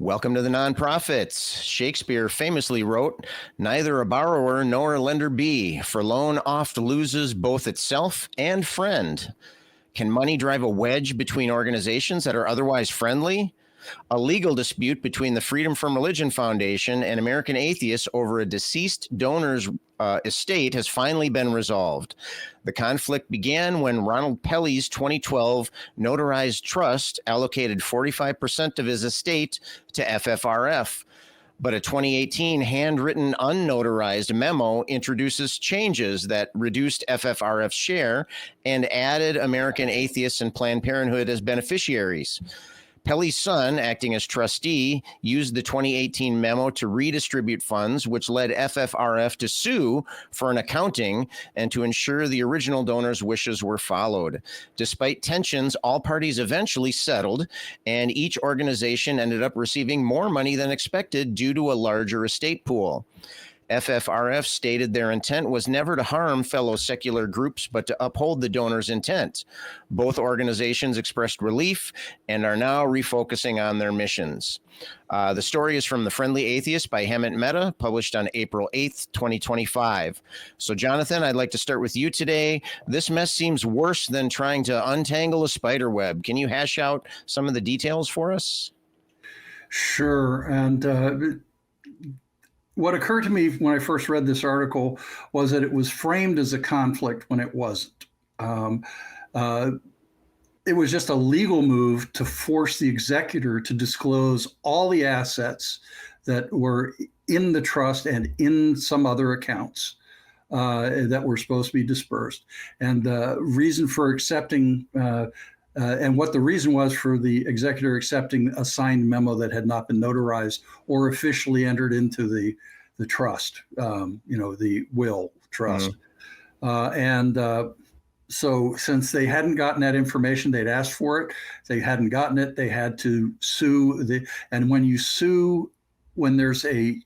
Welcome to the Nonprofits. Shakespeare famously wrote, "Neither a borrower nor a lender be, for loan oft loses both itself and friend." Can money drive a wedge between organizations that are otherwise friendly? A legal dispute between the Freedom from Religion Foundation and American Atheists over a deceased donor's estate has finally been resolved. The conflict began when Ronald Pelly's 2012 notarized trust allocated 45% of his estate to FFRF. But a 2018 handwritten unnotarized memo introduces changes that reduced FFRF's share and added American Atheists and Planned Parenthood as beneficiaries. Pelly's son, acting as trustee, used the 2018 memo to redistribute funds, which led FFRF to sue for an accounting and to ensure the original donor's wishes were followed. Despite tensions, all parties eventually settled, and each organization ended up receiving more money than expected due to a larger estate pool. FFRF stated their intent was never to harm fellow secular groups, but to uphold the donor's intent. Both organizations expressed relief and are now refocusing on their missions. The story is from The Friendly Atheist by Hemant Mehta, published on April 8th, 2025. So, Jonathan, I'd like to start with you today. This mess seems worse than trying to untangle a spider web. Can you hash out some of the details for us? Sure. And what occurred to me when I first read this article was that it was framed as a conflict when it wasn't. It was just a legal move to force the executor to disclose all the assets that were in the trust and in some other accounts that were supposed to be dispersed. And the reason for accepting and what the reason was for the executor accepting a signed memo that had not been notarized or officially entered into the trust, the will trust. So since they hadn't gotten that information, they'd asked for it. They hadn't gotten it. They had to sue. And when you sue, when there's a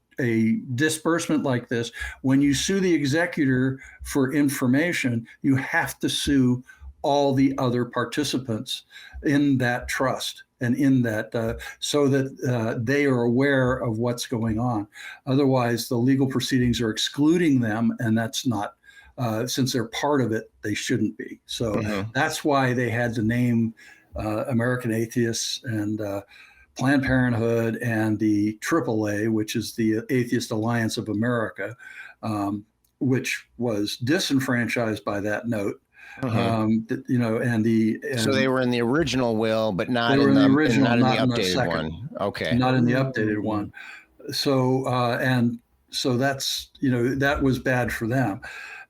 disbursement like this, when you sue the executor for information, you have to sue all the other participants in that trust and in that so that they are aware of what's going on. Otherwise, the legal proceedings are excluding them, and that's not, since they're part of it, they shouldn't be. So that's why they had to name American Atheists and Planned Parenthood and the AAA, which is the Atheist Alliance of America, which was disenfranchised by that note. So they were in the original will, but not in the original, not in the updated one. Okay, not in the updated one. So so that's that was bad for them.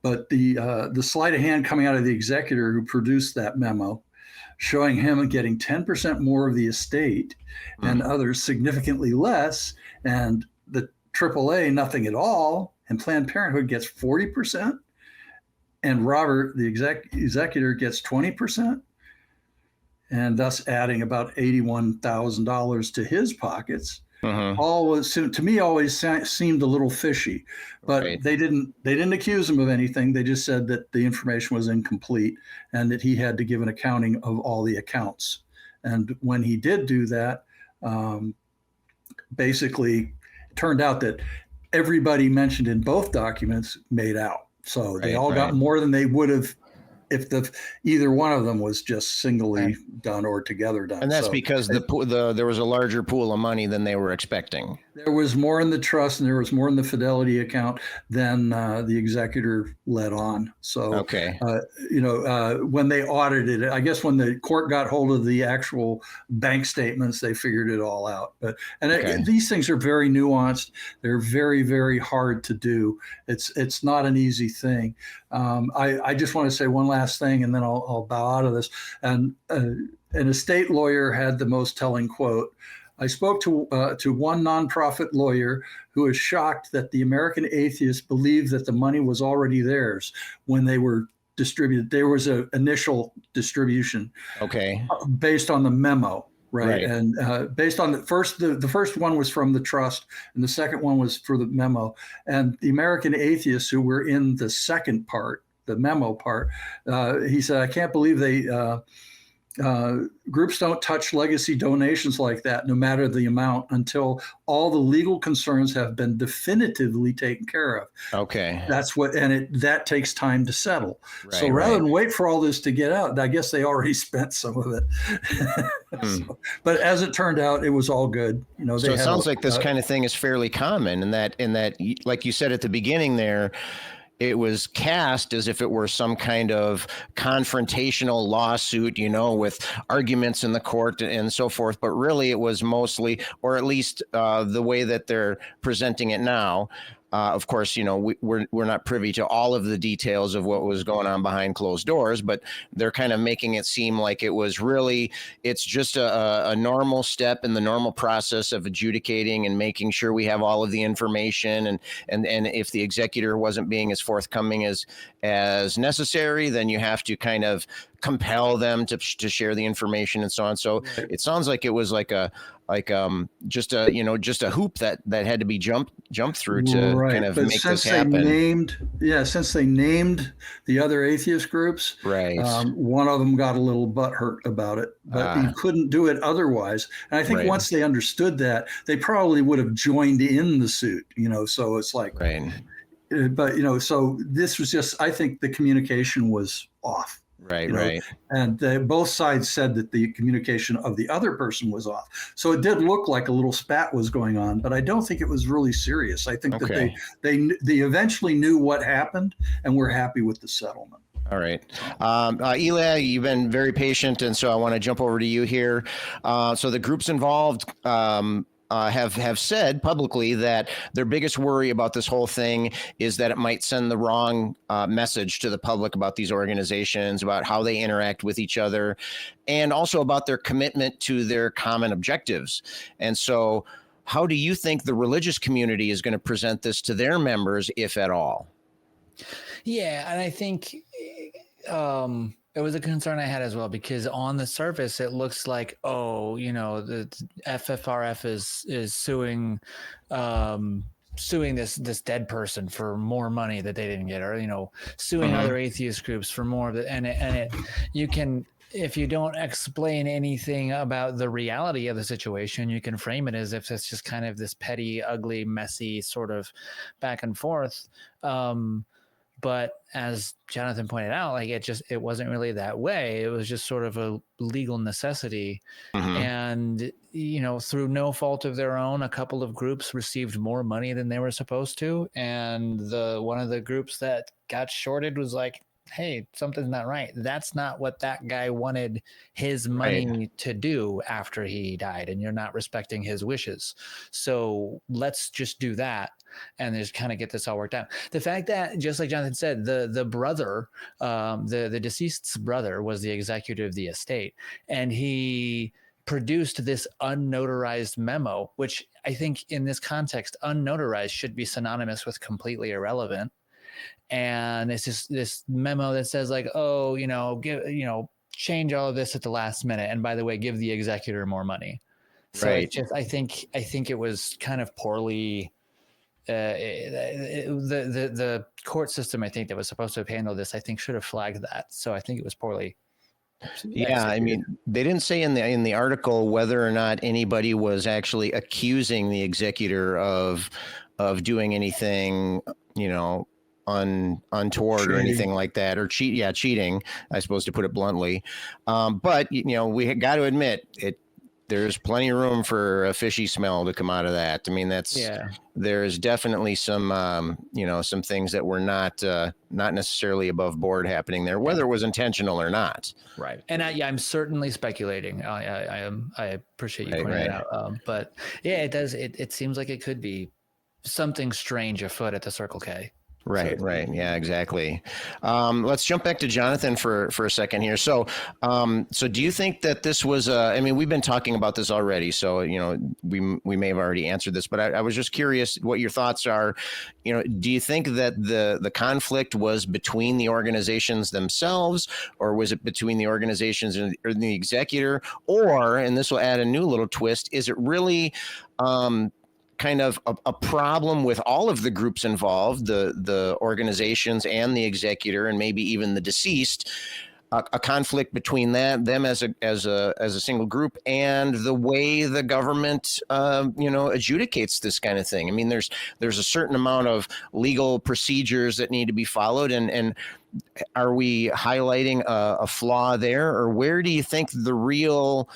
But the sleight of hand coming out of the executor who produced that memo, showing him getting 10% more of the estate and others significantly less, and the AAA nothing at all, and Planned Parenthood gets 40%. And Robert, the executor, gets 20%, and thus adding about $81,000 to his pockets. All was, to me, always seemed a little fishy, but they didn't accuse him of anything. They just said that the information was incomplete and that he had to give an accounting of all the accounts. And when he did do that, basically, it turned out that everybody mentioned in both documents made out. So they all got more than they would have if either one of them was just singly done or together done. And that's because there was a larger pool of money than they were expecting. There was more in the trust and there was more in the fidelity account than the executor let on. So, when they audited it, I guess when the court got hold of the actual bank statements, they figured it all out. But these things are very nuanced. They're very, very hard to do. It's not an easy thing. I just want to say one last thing, and then I'll bow out of this. And an estate lawyer had the most telling quote. I spoke to one nonprofit lawyer who is shocked that the American Atheists believed that the money was already theirs when they were distributed. There was an initial distribution, based on the memo, right? And based on the first one was from the trust, and the second one was for the memo. And the American Atheists who were in the second part, the memo part, he said, I can't believe groups don't touch legacy donations like that, no matter the amount, until all the legal concerns have been definitively taken care of. Okay. That's what, and that takes time to settle. So rather than wait for all this to get out, I guess they already spent some of it. But as it turned out, it was all good. So it sounds like this kind of thing is fairly common, in that, like you said at the beginning there, it was cast as if it were some kind of confrontational lawsuit, with arguments in the court and so forth. But really, it was mostly, or at least the way that they're presenting it now. Of course, we're not privy to all of the details of what was going on behind closed doors, but they're kind of making it seem like it's just a normal step in the normal process of adjudicating and making sure we have all of the information. And if the executor wasn't being as forthcoming as necessary, then you have to kind of compel them to share the information and so on. So it sounds like it was just a hoop that had to be jumped through to kind of make this happen. Since they named the other atheist groups, one of them got a little butthurt about it, but you couldn't do it otherwise. And I think once they understood that, they probably would have joined in the suit. So it's like, but so this was just, I think the communication was off. Right. And both sides said that the communication of the other person was off. So it did look like a little spat was going on, but I don't think it was really serious. I think that they eventually knew what happened and were happy with the settlement. All right. Eli, you've been very patient, and so I want to jump over to you here. So the groups involved have said publicly that their biggest worry about this whole thing is that it might send the wrong message to the public about these organizations, about how they interact with each other, and also about their commitment to their common objectives. And so how do you think the religious community is going to present this to their members, if at all? Yeah, and I think it was a concern I had as well, because on the surface it looks like, the FFRF is suing this dead person for more money that they didn't get, or suing other atheist groups for more of it, and it you can, if you don't explain anything about the reality of the situation, you can frame it as if it's just kind of this petty, ugly, messy sort of back and forth. But as Jonathan pointed out, it wasn't really that way. It was just sort of a legal necessity. And, through no fault of their own, a couple of groups received more money than they were supposed to. And one of the groups that got shorted was like, hey, something's not right. That's not what that guy wanted his money to do after he died, and you're not respecting his wishes. So let's just do that and just kind of get this all worked out. The fact that, just like Jonathan said, the brother, the deceased's brother was the executor of the estate, and he produced this unnotarized memo, which I think in this context, unnotarized should be synonymous with completely irrelevant. And it's just this memo that says like, change all of this at the last minute. And by the way, give the executor more money. So it's just, I think it was kind of poorly, the court system, I think, that was supposed to have handled this, I think should have flagged that. So I think it was poorly. Yeah, I mean, they didn't say in the article whether or not anybody was actually accusing the executor of doing anything, untoward cheating, or anything like that, or cheating, I suppose, to put it bluntly. But we got to admit there's plenty of room for a fishy smell to come out of that. I mean, there's definitely some some things that were not necessarily above board happening there, whether it was intentional or not. Right. And I'm certainly speculating. I appreciate you pointing it out. But yeah, it does. It seems like it could be something strange afoot at the Circle K. Right. Yeah, exactly. Let's jump back to Jonathan for a second here. So do you think that this was, we've been talking about this already, so, we may have already answered this, but I was just curious what your thoughts are. Do you think that the conflict was between the organizations themselves, or was it between the organizations and the executor, or, and this will add a new little twist, is it really, kind of a problem with all of the groups involved, the organizations and the executor, and maybe even the deceased, a conflict between them as a single group and the way the government adjudicates this kind of thing. I mean, there's a certain amount of legal procedures that need to be followed, and are we highlighting a flaw there, or where do you think the real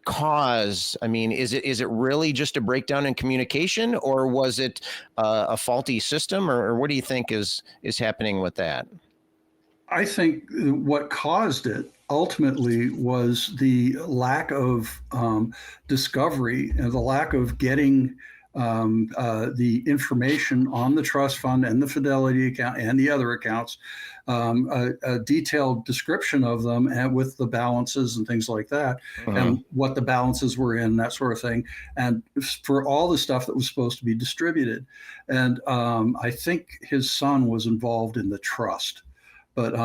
cause? I mean, is it really just a breakdown in communication, or was it a faulty system, or what do you think is happening with that? I think what caused it ultimately was the lack of discovery and the lack of getting the information on the trust fund and the Fidelity account and the other accounts, a detailed description of them, and with the balances and things like that, and what the balances were in, that sort of thing, and for all the stuff that was supposed to be distributed. And I think his son was involved in the trust, but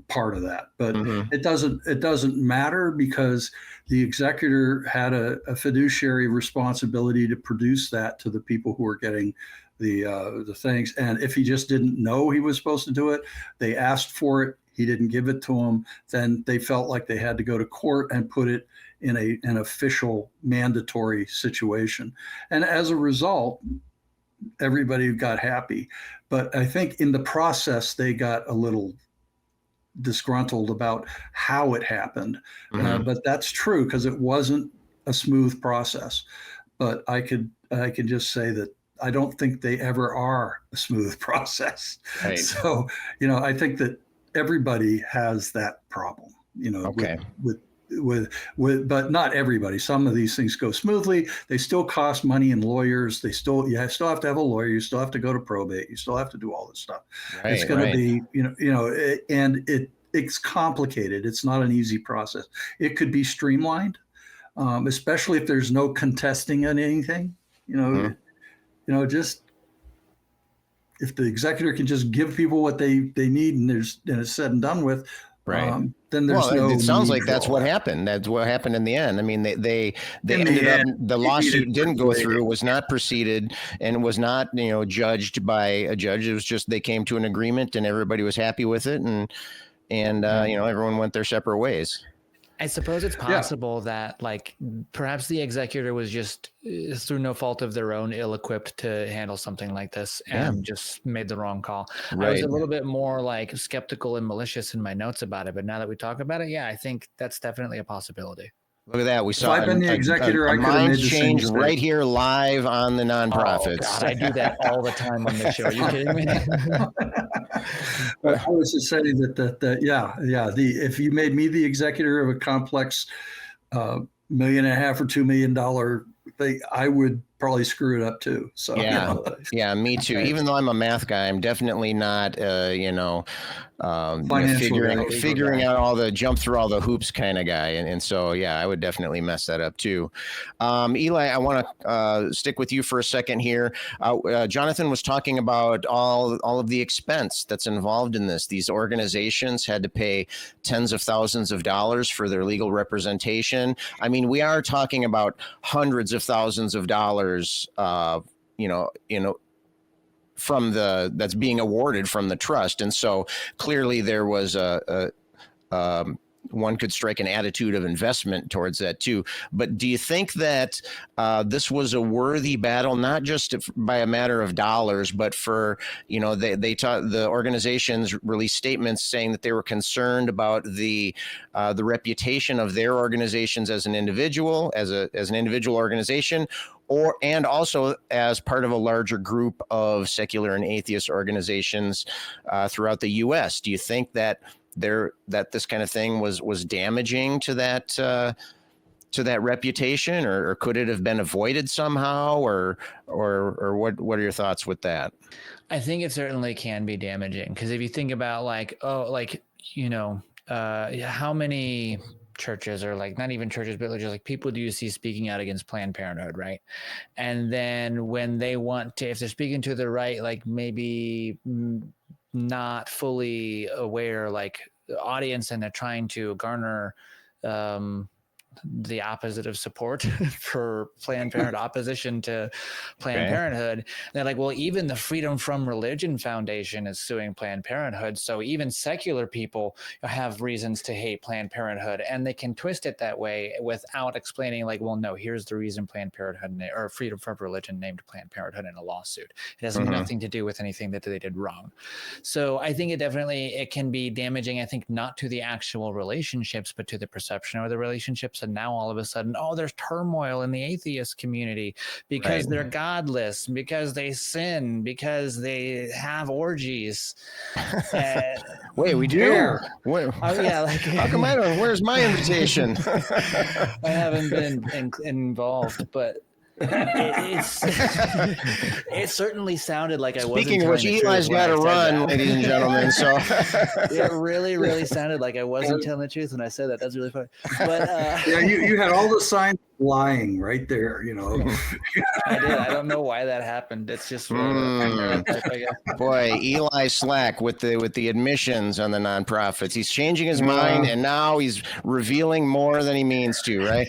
part of that. But it doesn't matter, because the executor had a fiduciary responsibility to produce that to the people who were getting the things. And if he just didn't know he was supposed to do it, they asked for it, he didn't give it to them, then they felt like they had to go to court and put it in an official mandatory situation. And as a result, everybody got happy. But I think in the process, they got a little disgruntled about how it happened. But that's true, because it wasn't a smooth process. But I could just say that I don't think they ever are a smooth process. Right. So, I think that everybody has that problem, with but not everybody. Some of these things go smoothly. They still cost money and lawyers. You still have to have a lawyer. You still have to go to probate. You still have to do all this stuff. Right, it's going to be, and it's complicated. It's not an easy process. It could be streamlined, especially if there's no contesting on anything. Just if the executor can just give people what they need, and it's said and done with. Right. Then there's no. It sounds like that's what happened. That's what happened in the end. I mean, they ended up. The lawsuit didn't go through. Was not proceeded, and was not judged by a judge. It was just they came to an agreement, and everybody was happy with it, and everyone went their separate ways. I suppose it's possible that perhaps the executor was just through no fault of their own ill-equipped to handle something like this and just made the wrong call. Right. I was a little bit more skeptical and malicious in my notes about it, but now that we talk about it, I think that's definitely a possibility. Look at that. We saw I've been the executor, I could have made the change right here live on the Nonprofits. Oh, God, I do that all the time on this show. Are you kidding me? But I was just saying that if you made me the executor of a complex $1.5 million or $2 million thing, I would probably screw it up too. So me too. Even though I'm a math guy, I'm definitely not figuring out jump through all the hoops kind of guy. And so, I would definitely mess that up too. Eli, I want to stick with you for a second here. Jonathan was talking about all of the expense that's involved in this. These organizations had to pay tens of thousands of dollars for their legal representation. I mean, we are talking about hundreds of thousands of dollars, from that's being awarded from the trust. And so clearly there was one could strike an attitude of investment towards that too. But do you think that this was a worthy battle, not just by a matter of dollars, but for, the organizations released statements saying that they were concerned about the reputation of their organizations as an individual, as an individual organization, and also as part of a larger group of secular and atheist organizations throughout the U.S. Do you think that this kind of thing was damaging to that reputation, or could it have been avoided somehow, or what are your thoughts with that? I think it certainly can be damaging, because if you think about how many churches, or not even churches, but just people do you see speaking out against Planned Parenthood, right? And then when they want to, if they're speaking to the right, maybe not fully aware, audience, and they're trying to garner the opposite of support for Planned Parenthood, opposition to Planned Parenthood. They're like, well, even the Freedom from Religion Foundation is suing Planned Parenthood. So even secular people have reasons to hate Planned Parenthood, and they can twist it that way without explaining, like, well, no, here's the reason Planned Parenthood or Freedom from Religion named Planned Parenthood in a lawsuit. It has nothing to do with anything that they did wrong. So I think it can be damaging, I think, not to the actual relationships, but to the perception of the relationships. And now all of a sudden, there's turmoil in the atheist community because they're godless, because they sin, because they have orgies. Wait, we do? Wait, yeah. Like, how come I don't? Where's my invitation? I haven't been involved, but it certainly sounded like I wasn't. Speaking of which, Eli's got to run, ladies and gentlemen. So it really sounded like I wasn't telling the truth when I said that. That's really funny. But yeah, you had all the signs lying right there. You know, I did. I don't know why that happened. It's just boy, Eli Slack with the admissions on the nonprofits. He's changing his mind, and now he's revealing more than he means to. Right.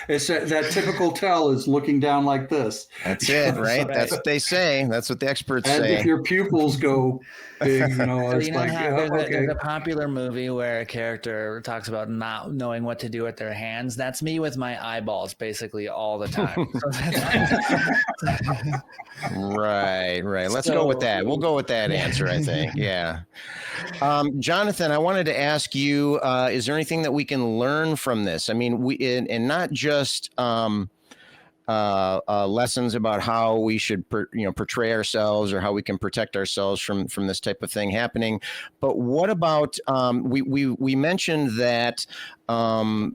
It's that typical tell is looking down like this. That's it, right? That's what they say. That's what the experts and say. If your pupils go big, it's there's a popular movie where a character talks about not knowing what to do with their hands. That's me with my eyeballs basically all the time. Right. Let's go with that. We'll go with that answer, I think. Yeah. Jonathan, I wanted to ask you, is there anything that we can learn from this? I mean, and not just lessons about how we should portray ourselves or how we can protect ourselves from this type of thing happening, but what about we mentioned that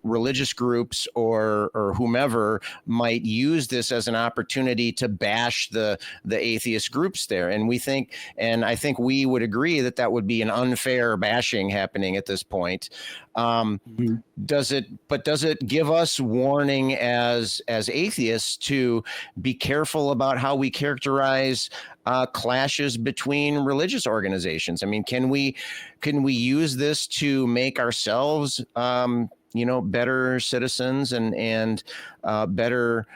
religious groups or whomever might use this as an opportunity to bash the atheist groups there, and I think we would agree that would be an unfair bashing happening at this point. Does it give us warning as atheists to be careful about how we characterize clashes between religious organizations? I mean, can we use this to make ourselves better citizens and better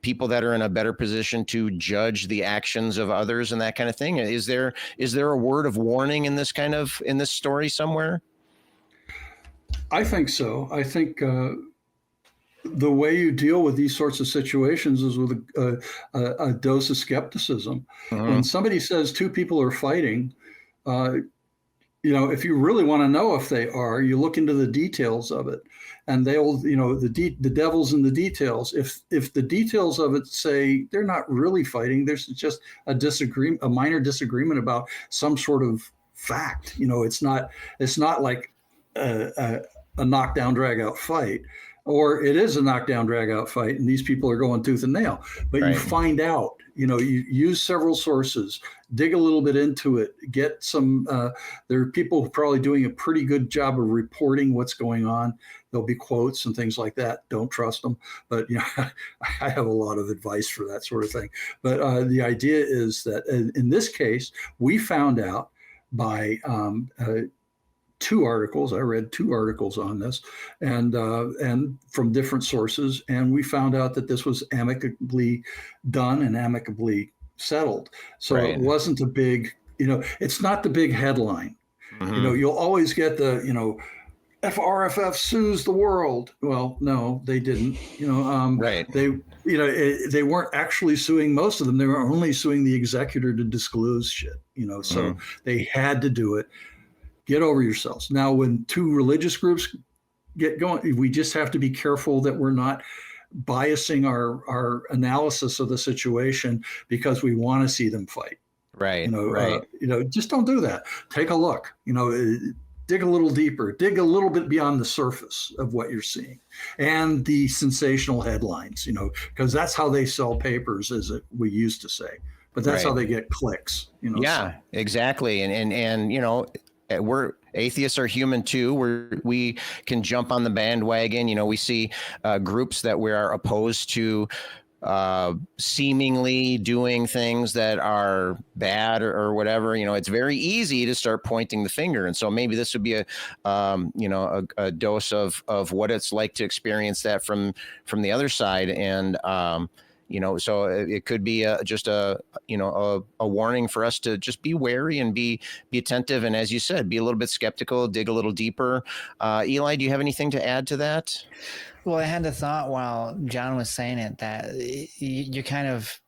people that are in a better position to judge the actions of others and that kind of thing? Is there a word of warning in this story somewhere? I think so. I think the way you deal with these sorts of situations is with a dose of skepticism. When somebody says two people are fighting, if you really want to know if they are, you look into the details of it, and the devil's in the details. If the details of it say they're not really fighting, there's just a minor disagreement about some sort of fact. It's not like a knockdown drag out fight, or it is a knockdown drag out fight and these people are going tooth and nail, but you find out, you use several sources, dig a little bit into it, get some, there are people probably doing a pretty good job of reporting what's going on. There'll be quotes and things like that. Don't trust them. But, I have a lot of advice for that sort of thing. But the idea is that in this case, we found out by two articles. I read two articles on this, and from different sources, and we found out that this was amicably done and amicably settled. So it wasn't a big, it's not the big headline. You'll always get the, FFRF sues the world. Well, no, they didn't. They weren't actually suing most of them. They were only suing the executor to disclose shit. So they had to do it. Get over yourselves. Now, when two religious groups get going, we just have to be careful that we're not biasing our analysis of the situation because we want to see them fight. Right. Just don't do that. Take a look. Dig a little deeper. Dig a little bit beyond the surface of what you're seeing, and the sensational headlines. Because that's how they sell papers, as we used to say. But that's how they get clicks. Yeah, exactly. And we're atheists are human too. We can jump on the bandwagon. We see groups that we are opposed to seemingly doing things that are bad or whatever, it's very easy to start pointing the finger. And so maybe this would be a dose of what it's like to experience that from the other side. And, so it could be just a warning for us to just be wary and be attentive. And as you said, be a little bit skeptical, dig a little deeper. Eli, do you have anything to add to that? Well, I had the thought while John was saying it that you kind of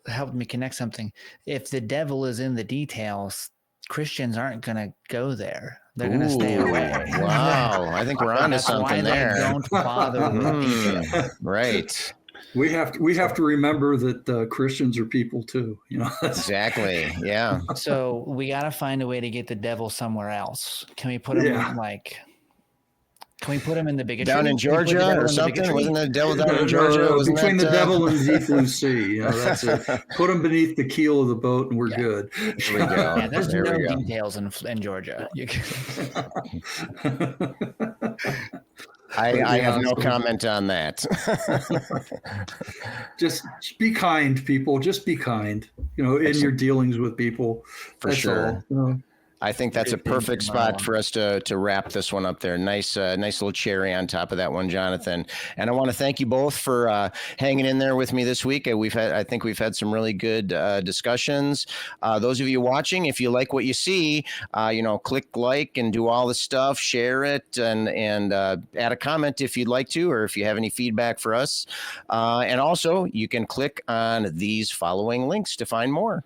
helped me connect something. If the devil is in the details, Christians aren't going to go there. They're going to stay away. Wow. I think we're on to something there. Don't bother with details. Right. We have to remember that Christians are people too. Exactly. Yeah. So we got to find a way to get the devil somewhere else. Can we put him Can we put him in the bigotry? Down in Georgia or something? Wasn't the devil down in Georgia? Between the devil and the deep blue sea. That's it. Put him beneath the keel of the boat and we're good. There we go. Yeah, there's no details in Georgia. I have no comment on that. Just be kind, people. Just be kind, in your dealings with people. For sure. I think that's a perfect spot for us to wrap this one up there. Nice little cherry on top of that one, Jonathan. And I want to thank you both for hanging in there with me this week. I think we've had some really good discussions. Those of you watching, if you like what you see, click like and do all the stuff, share it, and add a comment if you'd like to, or if you have any feedback for us. And also, you can click on these following links to find more.